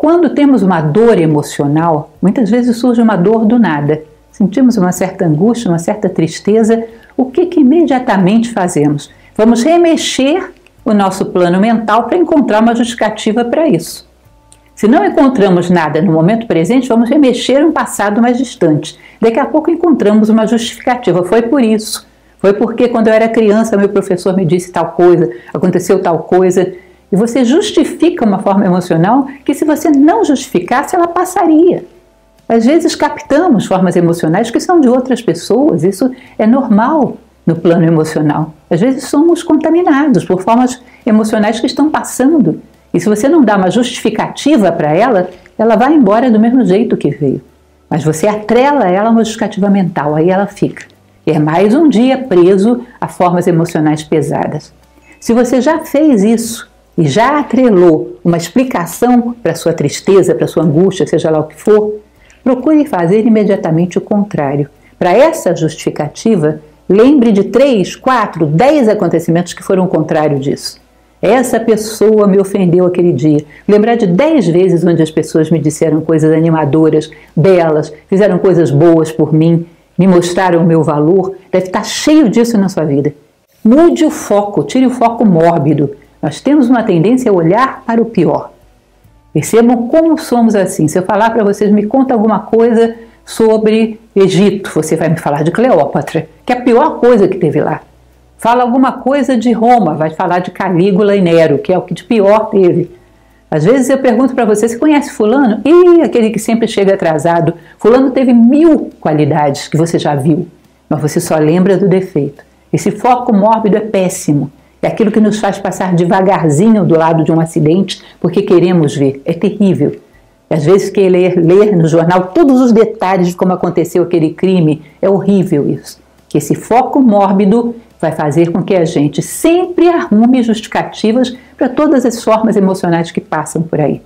Quando temos uma dor emocional, muitas vezes surge uma dor do nada. Sentimos uma certa angústia, uma certa tristeza. O que imediatamente fazemos? Vamos remexer o nosso plano mental para encontrar uma justificativa para isso. Se não encontramos nada no momento presente, vamos remexer um passado mais distante. Daqui a pouco encontramos uma justificativa. Foi por isso. Foi porque quando eu era criança meu professor me disse tal coisa, aconteceu tal coisa. E você justifica uma forma emocional que, se você não justificasse, ela passaria. Às vezes captamos formas emocionais que são de outras pessoas. Isso é normal no plano emocional. Às vezes somos contaminados por formas emocionais que estão passando. E se você não dá uma justificativa para ela, ela vai embora do mesmo jeito que veio. Mas você atrela ela a uma justificativa mental, aí ela fica. E é mais um dia preso a formas emocionais pesadas. Se você já fez isso e já atrelou uma explicação para a sua tristeza, para a sua angústia, seja lá o que for, procure fazer imediatamente o contrário. Para essa justificativa, lembre de 3, 4, 10 acontecimentos que foram o contrário disso. Essa pessoa me ofendeu aquele dia. Lembrar de 10 vezes onde as pessoas me disseram coisas animadoras, belas, fizeram coisas boas por mim, me mostraram o meu valor. Deve estar cheio disso na sua vida. Mude o foco, tire o foco mórbido. Nós temos uma tendência a olhar para o pior. Percebam como somos assim. Se eu falar para vocês, me conta alguma coisa sobre Egito, você vai me falar de Cleópatra, que é a pior coisa que teve lá. Fala alguma coisa de Roma, vai falar de Calígula e Nero, que é o que de pior teve. Às vezes eu pergunto para você, você conhece fulano? Ih, aquele que sempre chega atrasado. Fulano teve 1000 qualidades que você já viu, mas você só lembra do defeito. Esse foco mórbido é péssimo. É aquilo que nos faz passar devagarzinho do lado de um acidente porque queremos ver. É terrível. E às vezes ler no jornal todos os detalhes de como aconteceu aquele crime, é horrível isso. Que esse foco mórbido vai fazer com que a gente sempre arrume justificativas para todas as formas emocionais que passam por aí.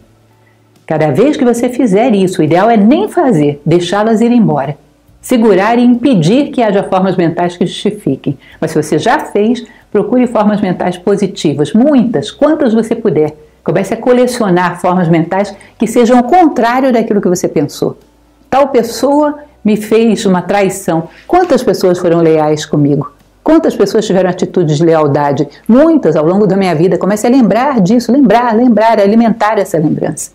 Cada vez que você fizer isso, o ideal é nem fazer, deixá-las ir embora. Segurar e impedir que haja formas mentais que justifiquem. Mas se você já fez, procure formas mentais positivas, muitas, quantas você puder. Comece a colecionar formas mentais que sejam o contrário daquilo que você pensou. Tal pessoa me fez uma traição. Quantas pessoas foram leais comigo? Quantas pessoas tiveram atitudes de lealdade? Muitas ao longo da minha vida. Comece a lembrar disso, lembrar, alimentar essa lembrança.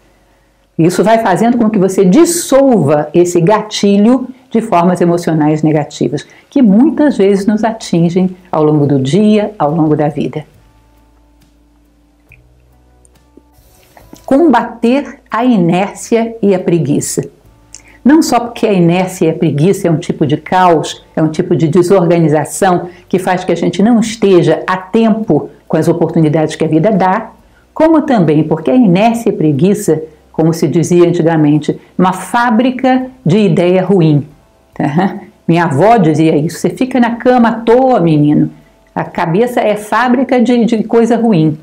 Isso vai fazendo com que você dissolva esse gatilho de formas emocionais negativas, que muitas vezes nos atingem ao longo do dia, ao longo da vida. Combater a inércia e a preguiça. Não só porque a inércia e a preguiça é um tipo de caos, é um tipo de desorganização que faz que a gente não esteja a tempo com as oportunidades que a vida dá, como também porque a inércia e a preguiça, como se dizia antigamente, uma fábrica de ideia ruim. Tá? Minha avó dizia isso, você fica na cama à toa, menino. A cabeça é fábrica de coisa ruim.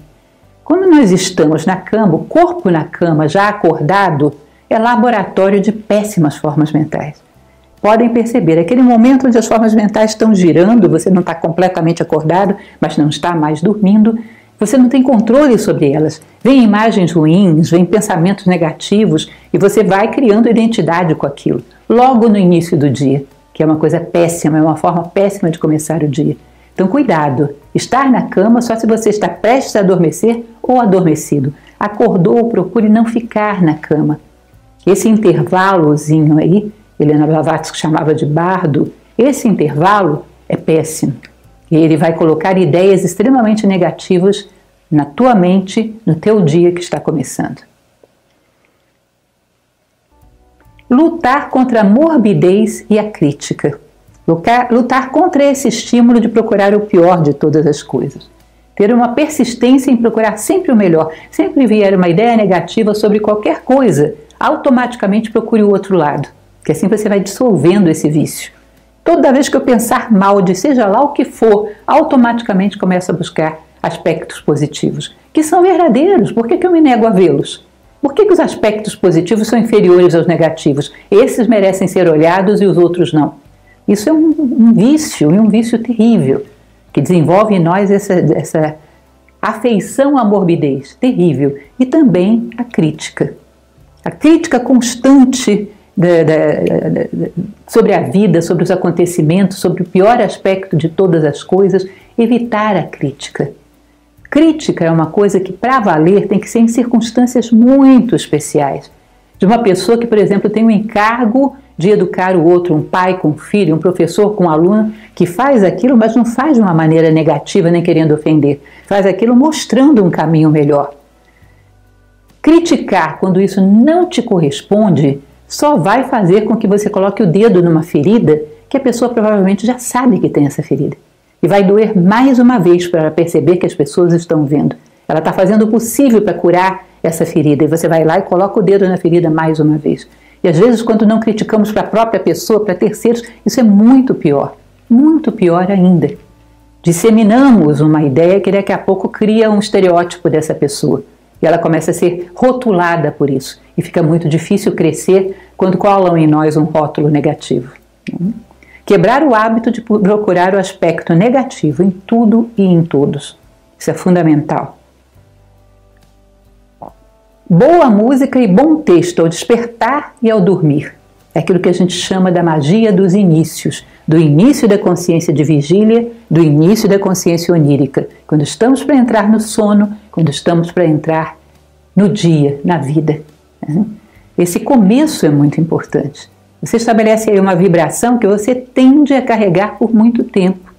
Quando nós estamos na cama, o corpo na cama, já acordado, é laboratório de péssimas formas mentais. Podem perceber, aquele momento onde as formas mentais estão girando, você não está completamente acordado, mas não está mais dormindo, você não tem controle sobre elas. Vêm imagens ruins, vêm pensamentos negativos e você vai criando identidade com aquilo, logo no início do dia, que é uma coisa péssima, é uma forma péssima de começar o dia. Então cuidado, estar na cama só se você está prestes a adormecer ou adormecido. Acordou, procure não ficar na cama. Esse intervalozinho aí, Helena Blavatsky chamava de bardo, esse intervalo é péssimo. E ele vai colocar ideias extremamente negativas na tua mente, no teu dia que está começando. Lutar contra a morbidez e a crítica. Lutar contra esse estímulo de procurar o pior de todas as coisas. Ter uma persistência em procurar sempre o melhor. Sempre vier uma ideia negativa sobre qualquer coisa, automaticamente procure o outro lado, que assim você vai dissolvendo esse vício. Toda vez que eu pensar mal de seja lá o que for, automaticamente começo a buscar aspectos positivos, que são verdadeiros. Por que eu me nego a vê-los? Por que os aspectos positivos são inferiores aos negativos? Esses merecem ser olhados e os outros não. Isso é um vício, e um vício terrível, que desenvolve em nós essa afeição à morbidez terrível, e também a crítica. A crítica constante sobre a vida, sobre os acontecimentos, sobre o pior aspecto de todas as coisas, evitar a crítica. Crítica é uma coisa que, para valer, tem que ser em circunstâncias muito especiais. De uma pessoa que, por exemplo, tem o encargo de educar o outro, um pai com um filho, um professor com um aluno, que faz aquilo, mas não faz de uma maneira negativa, nem querendo ofender. Faz aquilo mostrando um caminho melhor. Criticar, quando isso não te corresponde, só vai fazer com que você coloque o dedo numa ferida que a pessoa provavelmente já sabe que tem essa ferida. E vai doer mais uma vez para ela perceber que as pessoas estão vendo. Ela está fazendo o possível para curar essa ferida. E você vai lá e coloca o dedo na ferida mais uma vez. E às vezes, quando não criticamos para a própria pessoa, para terceiros, isso é muito pior ainda. Disseminamos uma ideia que daqui a pouco cria um estereótipo dessa pessoa. E ela começa a ser rotulada por isso. E fica muito difícil crescer quando colam em nós um rótulo negativo. Quebrar o hábito de procurar o aspecto negativo em tudo e em todos. Isso é fundamental. Boa música e bom texto ao despertar e ao dormir. É aquilo que a gente chama da magia dos inícios. Do início da consciência de vigília, do início da consciência onírica. Quando estamos para entrar no sono, quando estamos para entrar no dia, na vida. Esse começo é muito importante. Você estabelece aí uma vibração que você tende a carregar por muito tempo.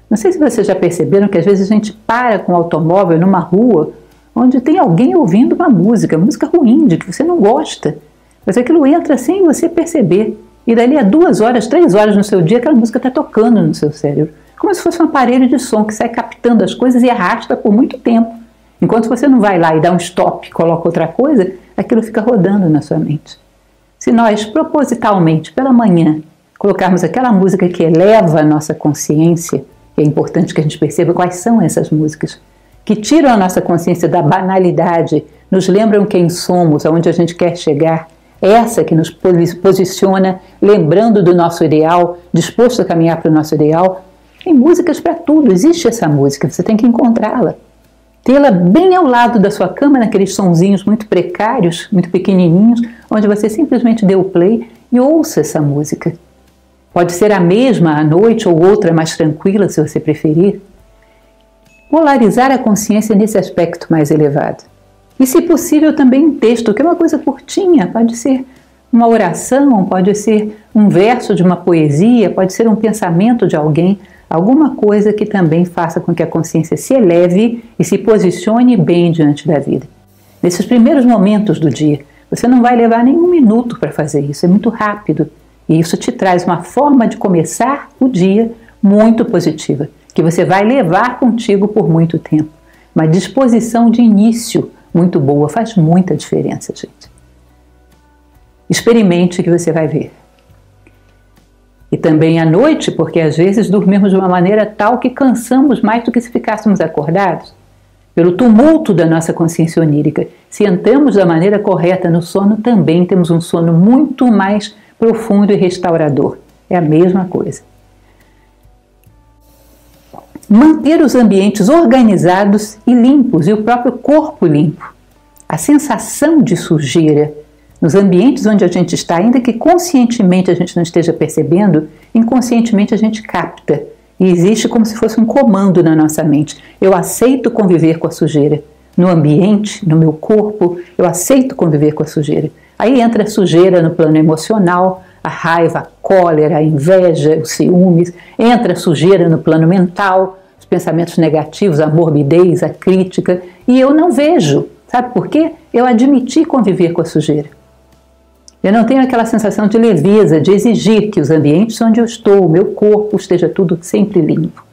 Não sei se vocês já perceberam que às vezes a gente para com o automóvel numa rua onde tem alguém ouvindo uma música ruim, de que você não gosta. Mas aquilo entra sem você perceber. E dali a 2 horas, 3 horas no seu dia, aquela música está tocando no seu cérebro. Como se fosse um aparelho de som que sai captando as coisas e arrasta por muito tempo. Enquanto você não vai lá e dá um stop, coloca outra coisa, aquilo fica rodando na sua mente. Se nós, propositalmente, pela manhã, colocarmos aquela música que eleva a nossa consciência, é importante que a gente perceba quais são essas músicas, que tiram a nossa consciência da banalidade, nos lembram quem somos, aonde a gente quer chegar, essa que nos posiciona, lembrando do nosso ideal, disposto a caminhar para o nosso ideal. Tem músicas para tudo, existe essa música, você tem que encontrá-la. Tê-la bem ao lado da sua cama, naqueles sonzinhos muito precários, muito pequenininhos, onde você simplesmente dê o play e ouça essa música. Pode ser a mesma à noite ou outra mais tranquila, se você preferir. Polarizar a consciência nesse aspecto mais elevado. E, se possível, também um texto, que é uma coisa curtinha, pode ser uma oração, pode ser um verso de uma poesia, pode ser um pensamento de alguém, alguma coisa que também faça com que a consciência se eleve e se posicione bem diante da vida. Nesses primeiros momentos do dia, você não vai levar nenhum minuto para fazer isso, é muito rápido. E isso te traz uma forma de começar o dia muito positiva, que você vai levar contigo por muito tempo. Uma disposição de início muito boa, faz muita diferença, gente. Experimente que você vai ver. E também à noite, porque às vezes dormimos de uma maneira tal que cansamos mais do que se ficássemos acordados. Pelo tumulto da nossa consciência onírica. Se entramos da maneira correta no sono, também temos um sono muito mais profundo e restaurador. É a mesma coisa. Manter os ambientes organizados e limpos e o próprio corpo limpo. A sensação de sujeira nos ambientes onde a gente está, ainda que conscientemente a gente não esteja percebendo, inconscientemente a gente capta. E existe como se fosse um comando na nossa mente. Eu aceito conviver com a sujeira. No ambiente, no meu corpo, eu aceito conviver com a sujeira. Aí entra a sujeira no plano emocional, a raiva, a cólera, a inveja, os ciúmes. Entra a sujeira no plano mental, os pensamentos negativos, a morbidez, a crítica. E eu não vejo. Sabe por quê? Eu admiti conviver com a sujeira. Eu não tenho aquela sensação de leveza, de exigir que os ambientes onde eu estou, o meu corpo, esteja tudo sempre limpo.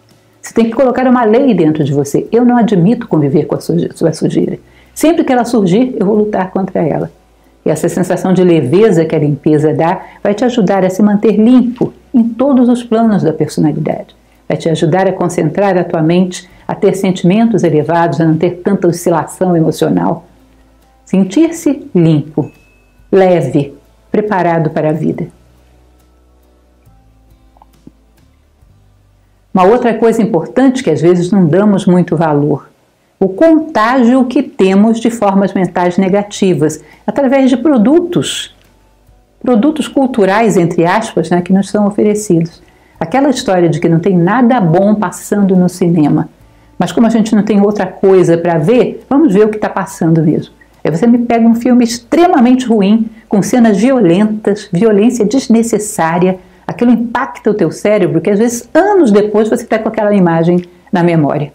Você tem que colocar uma lei dentro de você. Eu não admito conviver com a sua sujeira. Sempre que ela surgir, eu vou lutar contra ela. E essa sensação de leveza que a limpeza dá vai te ajudar a se manter limpo em todos os planos da personalidade. Vai te ajudar a concentrar a tua mente, a ter sentimentos elevados, a não ter tanta oscilação emocional. Sentir-se limpo, leve, preparado para a vida. Uma outra coisa importante que às vezes não damos muito valor. o contágio que temos de formas mentais negativas, através de produtos culturais, entre aspas, né, que nos são oferecidos. Aquela história de que não tem nada bom passando no cinema, mas como a gente não tem outra coisa para ver, vamos ver o que está passando mesmo. Aí você me pega um filme extremamente ruim, com cenas violentas, violência desnecessária, aquilo impacta o teu cérebro, que às vezes anos depois você está com aquela imagem na memória.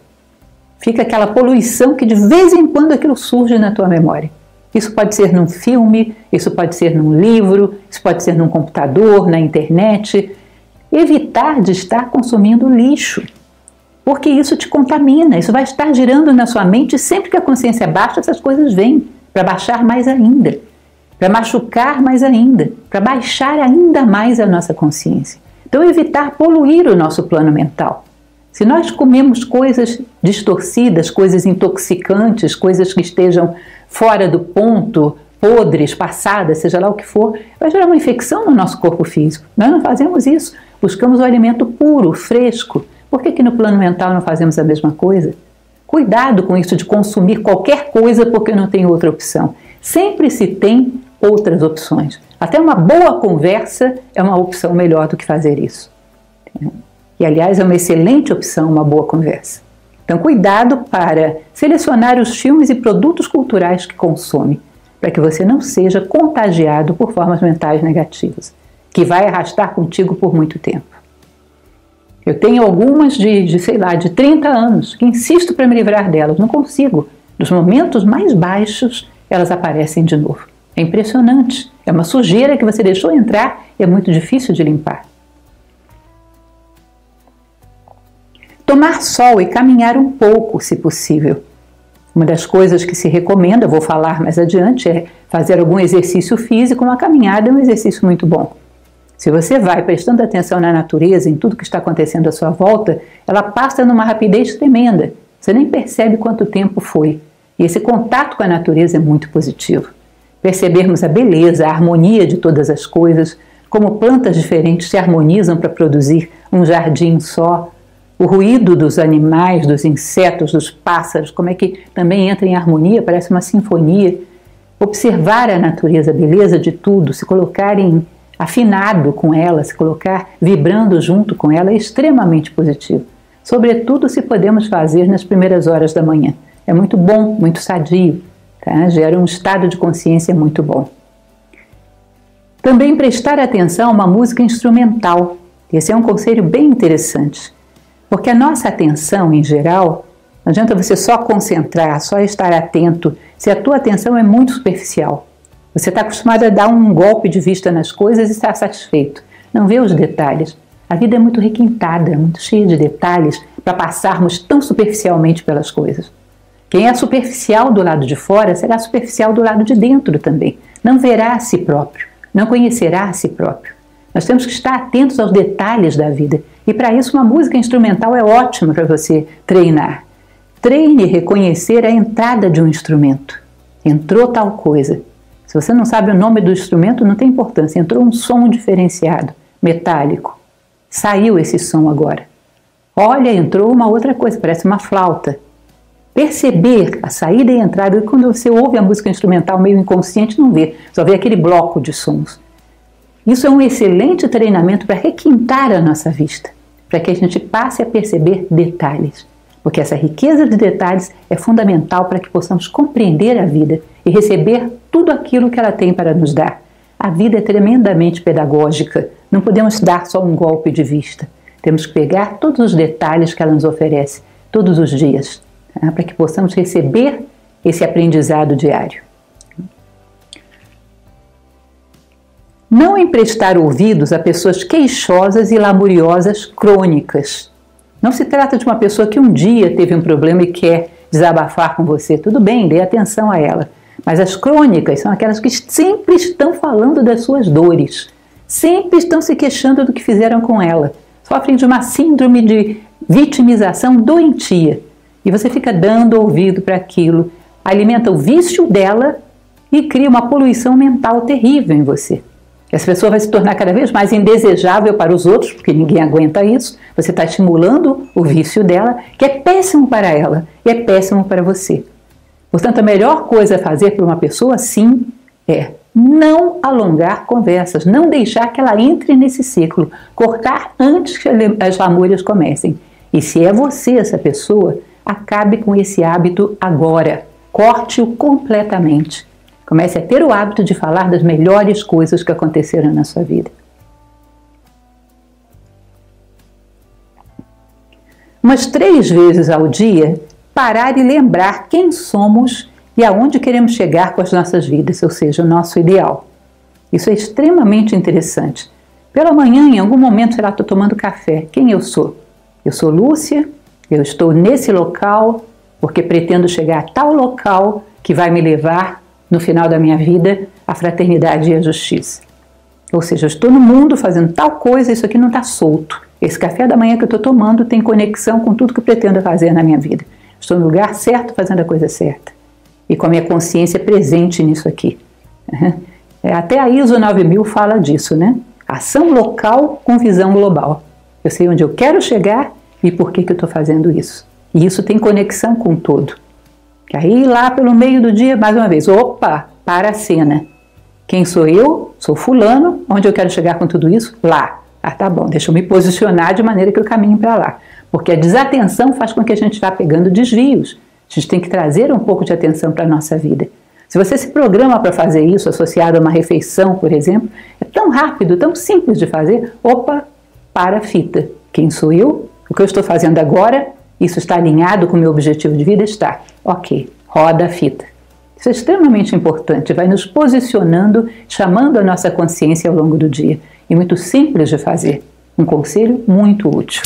Fica aquela poluição que de vez em quando aquilo surge na tua memória. Isso pode ser num filme, isso pode ser num livro, isso pode ser num computador, na internet. Evitar de estar consumindo lixo, porque isso te contamina, isso vai estar girando na sua mente e sempre que a consciência baixa, essas coisas vêm para baixar mais ainda, para machucar mais ainda, para baixar ainda mais a nossa consciência. Então, evitar poluir o nosso plano mental. Se nós comemos coisas distorcidas, coisas intoxicantes, coisas que estejam fora do ponto, podres, passadas, seja lá o que for, vai gerar uma infecção no nosso corpo físico. Nós não fazemos isso. Buscamos o alimento puro, fresco. Por que no plano mental não fazemos a mesma coisa? Cuidado com isso de consumir qualquer coisa porque não tem outra opção. Sempre se tem outras opções. Até uma boa conversa é uma opção melhor do que fazer isso. E, aliás, é uma excelente opção uma boa conversa. Então, cuidado para selecionar os filmes e produtos culturais que consome, para que você não seja contagiado por formas mentais negativas, que vai arrastar contigo por muito tempo. Eu tenho algumas sei lá, de 30 anos, que insisto para me livrar delas, não consigo. Nos momentos mais baixos, elas aparecem de novo. É impressionante, é uma sujeira que você deixou entrar e é muito difícil de limpar. Tomar sol e caminhar um pouco, se possível. Uma das coisas que se recomenda, vou falar mais adiante, é fazer algum exercício físico. Uma caminhada é um exercício muito bom. Se você vai prestando atenção na natureza, em tudo que está acontecendo à sua volta, ela passa numa rapidez tremenda. Você nem percebe quanto tempo foi. E esse contato com a natureza é muito positivo. Percebermos a beleza, a harmonia de todas as coisas, como plantas diferentes se harmonizam para produzir um jardim só, o ruído dos animais, dos insetos, dos pássaros, como é que também entra em harmonia, parece uma sinfonia. Observar a natureza, a beleza de tudo, se colocar afinado com ela, se colocar vibrando junto com ela é extremamente positivo. Sobretudo se podemos fazer nas primeiras horas da manhã. É muito bom, muito sadio, tá? Gera um estado de consciência muito bom. Também prestar atenção a uma música instrumental. Esse é um conselho bem interessante. Porque a nossa atenção, em geral, não adianta você só concentrar, só estar atento, se a tua atenção é muito superficial. Você está acostumado a dar um golpe de vista nas coisas e está satisfeito. Não vê os detalhes. A vida é muito requintada, muito cheia de detalhes para passarmos tão superficialmente pelas coisas. Quem é superficial do lado de fora será superficial do lado de dentro também. Não verá a si próprio, não conhecerá a si próprio. Nós temos que estar atentos aos detalhes da vida. E para isso uma música instrumental é ótima para você treinar. Treine reconhecer a entrada de um instrumento. Entrou tal coisa. Se você não sabe o nome do instrumento, não tem importância. Entrou um som diferenciado, metálico. Saiu esse som agora. Olha, entrou uma outra coisa, parece uma flauta. Perceber a saída e a entrada, e quando você ouve a música instrumental meio inconsciente, não vê, só vê aquele bloco de sons. Isso é um excelente treinamento para requintar a nossa vista, para que a gente passe a perceber detalhes. Porque essa riqueza de detalhes é fundamental para que possamos compreender a vida e receber tudo aquilo que ela tem para nos dar. A vida é tremendamente pedagógica, não podemos dar só um golpe de vista. Temos que pegar todos os detalhes que ela nos oferece, todos os dias, para que possamos receber esse aprendizado diário. Não emprestar ouvidos a pessoas queixosas e lamuriosas crônicas. Não se trata de uma pessoa que um dia teve um problema e quer desabafar com você. Tudo bem, dê atenção a ela. Mas as crônicas são aquelas que sempre estão falando das suas dores. Sempre estão se queixando do que fizeram com ela. Sofrem de uma síndrome de vitimização doentia. E você fica dando ouvido para aquilo, alimenta o vício dela e cria uma poluição mental terrível em você. Essa pessoa vai se tornar cada vez mais indesejável para os outros, porque ninguém aguenta isso. Você está estimulando o vício dela, que é péssimo para ela e é péssimo para você. Portanto, a melhor coisa a fazer para uma pessoa, sim, é não alongar conversas, não deixar que ela entre nesse ciclo, cortar antes que as lamúrias comecem. E se é você essa pessoa, acabe com esse hábito agora. Corte-o completamente. Comece a ter o hábito de falar das melhores coisas que aconteceram na sua vida. Umas 3 vezes ao dia, parar e lembrar quem somos e aonde queremos chegar com as nossas vidas, ou seja, o nosso ideal. Isso é extremamente interessante. Pela manhã, em algum momento, sei lá, estou tomando café. Quem eu sou? Eu sou Lúcia, eu estou nesse local porque pretendo chegar a tal local que vai me levar, no final da minha vida, à fraternidade e à justiça. Ou seja, eu estou no mundo fazendo tal coisa, isso aqui não está solto. Esse café da manhã que eu estou tomando tem conexão com tudo que eu pretendo fazer na minha vida. Estou no lugar certo, fazendo a coisa certa. E com a minha consciência presente nisso aqui. Até a ISO 9000 fala disso, né? Ação local com visão global. Eu sei onde eu quero chegar e por que eu estou fazendo isso. E isso tem conexão com o todo. Aí lá pelo meio do dia, mais uma vez, opa, para a cena. Quem sou eu? Sou fulano. Onde eu quero chegar com tudo isso? Lá. Ah, tá bom, deixa eu me posicionar de maneira que eu caminho para lá. Porque a desatenção faz com que a gente vá pegando desvios. A gente tem que trazer um pouco de atenção para a nossa vida. Se você se programa para fazer isso, associado a uma refeição, por exemplo, é tão rápido, tão simples de fazer. Opa, para a fita. Quem sou eu? O que eu estou fazendo agora? Isso está alinhado com o meu objetivo de vida? Está. Ok, roda a fita. Isso é extremamente importante, vai nos posicionando, chamando a nossa consciência ao longo do dia. E muito simples de fazer. Um conselho muito útil.